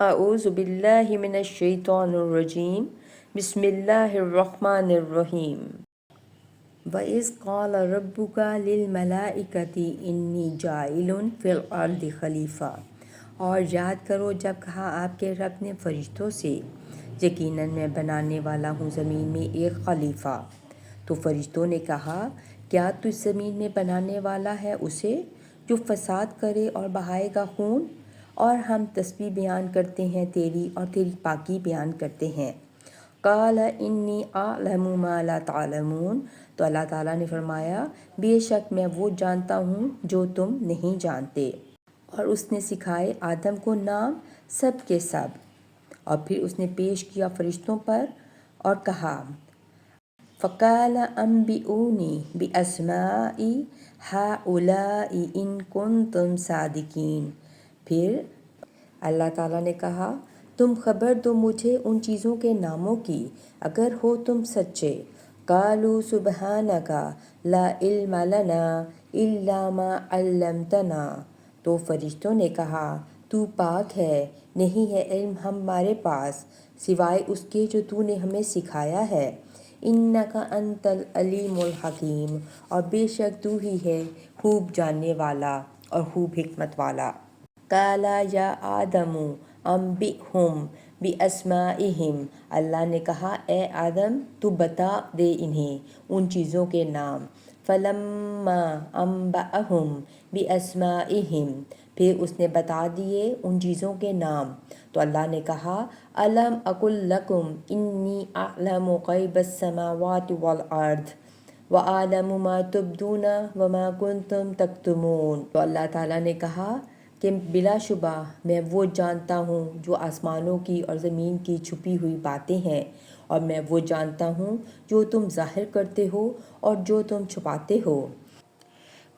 اعوذ باللہ من الشیطان الرجیم بسم اللہ الرحمن الرحیم وَإِذْ قَالَ رَبُّكَ لِلْمَلَائِكَةِ إِنِّي جَاعِلٌ فِي الْأَرْضِ خلیفہ، اور یاد کرو جب کہا آپ کے رب نے فرشتوں سے یقیناً میں بنانے والا ہوں زمین میں ایک خلیفہ، تو فرشتوں نے کہا کیا تو اس زمین میں بنانے والا ہے اسے جو فساد کرے اور بہائے گا خون؟ اور ہم تسبیح بیان کرتے ہیں تیری اور تیری پاکی بیان کرتے ہیں۔ قال انی اعلم ما لا تعلمون، تو اللہ تعالیٰ نے فرمایا بے شک میں وہ جانتا ہوں جو تم نہیں جانتے۔ اور اس نے سکھائے آدم کو نام سب کے سب، اور پھر اس نے پیش کیا فرشتوں پر اور کہا فَقَالَ أَنبِئُونِي بِأَسْمَاءِ هَؤُلَاءِ إِن كُنتُمْ صَادِقِينَ، پھر اللہ تعالیٰ نے کہا تم خبر دو مجھے ان چیزوں کے ناموں کی اگر ہو تم سچے۔ قَالُوا سُبْحَانَكَ لَا عِلْمَ لَنَا إِلَّا مَا عَلَّمْتَنَا، تو فرشتوں نے کہا تو پاک ہے، نہیں ہے علم ہمارے پاس سوائے اس کے جو تو نے ہمیں سکھایا ہے۔ إِنَّكَ أَنْتَ الْعَلِيمُ الْحَكِيمُ، اور بے شک تو ہی ہے خوب جاننے والا اور خوب حکمت والا۔ قَالَ يَا آدَمُ أَنبِئْهُم بِأَسْمَائِهِمْ، اللہ نے کہا اے آدم تو بتا دے انہیں ان چیزوں کے نام۔ فَلَمَّا أَنبَأَهُم بِأَسْمَائِهِمْ، پھر اس نے بتا دیے ان چیزوں کے نام، تو اللہ نے کہا أَلَمْ أَقُل لَّكُمْ إِنِّي أَعْلَمُ غَيْبَ السَّمَاوَاتِ وَالْأَرْضِ وَأَعْلَمُ مَا تُبْدُونَ وَمَا كُنتُمْ تَكْتُمُونَ، تو اللہ تعالیٰ نے کہا کہ بلا شبہ میں وہ جانتا ہوں جو آسمانوں کی اور زمین کی چھپی ہوئی باتیں ہیں، اور میں وہ جانتا ہوں جو تم ظاہر کرتے ہو اور جو تم چھپاتے ہو۔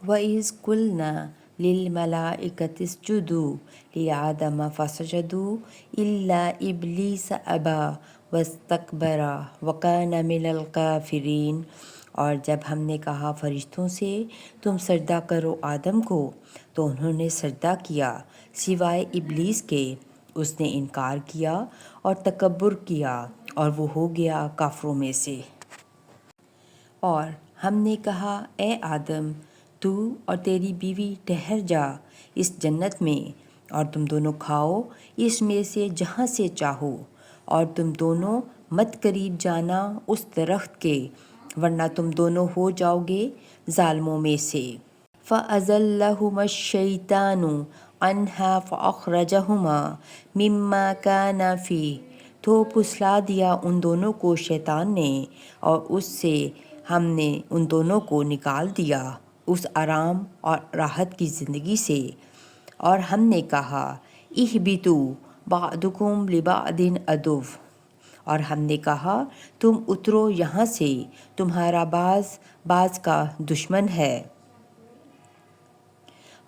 وَإِذْ قُلْنَا لِلْمَلَائِكَةِ اسْجُدُوا لِآدَمَ فَسَجَدُوا إِلَّا إِبْلِيسَ أَبَىٰ وَاسْتَكْبَرَ وَكَانَ مِنَ الْكَافِرِينَ، اور جب ہم نے کہا فرشتوں سے تم سجدہ کرو آدم کو تو انہوں نے سجدہ کیا سوائے ابلیس کے، اس نے انکار کیا اور تکبر کیا اور وہ ہو گیا کافروں میں سے۔ اور ہم نے کہا اے آدم تو اور تیری بیوی ٹھہر جا اس جنت میں، اور تم دونوں کھاؤ اس میں سے جہاں سے چاہو، اور تم دونوں مت قریب جانا اس درخت کے ورنہ تم دونوں ہو جاؤ گے ظالموں میں سے۔ فَأَزَلَّهُمَا الشَّيْطَانُ عَنْهَا فَأَخْرَجَهُمَا مِمَّا كَانَا فِيهِ، تو پھسلا دیا ان دونوں کو شیطان نے اور اس سے ہم نے ان دونوں کو نکال دیا اس آرام اور راحت کی زندگی سے۔ اور ہم نے کہا اِهْبِطُوا بَعْضُكُمْ لِبَعْضٍ عَدُوٌّ، اور ہم نے کہا تم اترو یہاں سے تمہارا بعض کا دشمن ہے۔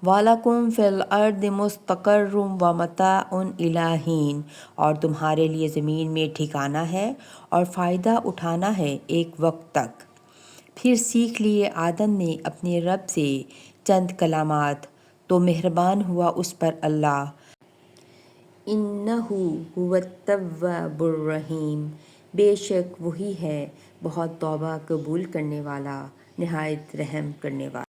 وَلَكُمْ فِي الْأَرْضِ مُسْتَقَرٌّ وَمَتَاعٌ إِلَىٰ حِینٍ، اور تمہارے لیے زمین میں ٹھکانہ ہے اور فائدہ اٹھانا ہے ایک وقت تک۔ پھر سیکھ لیے آدم نے اپنے رب سے چند کلمات، تو مہربان ہوا اس پر اللہ۔ إِنَّهُ هُوَ التَّوَّابُ الرَّحِيمُ، بے شک وہی ہے بہت توبہ قبول کرنے والا نہایت رحم کرنے والا۔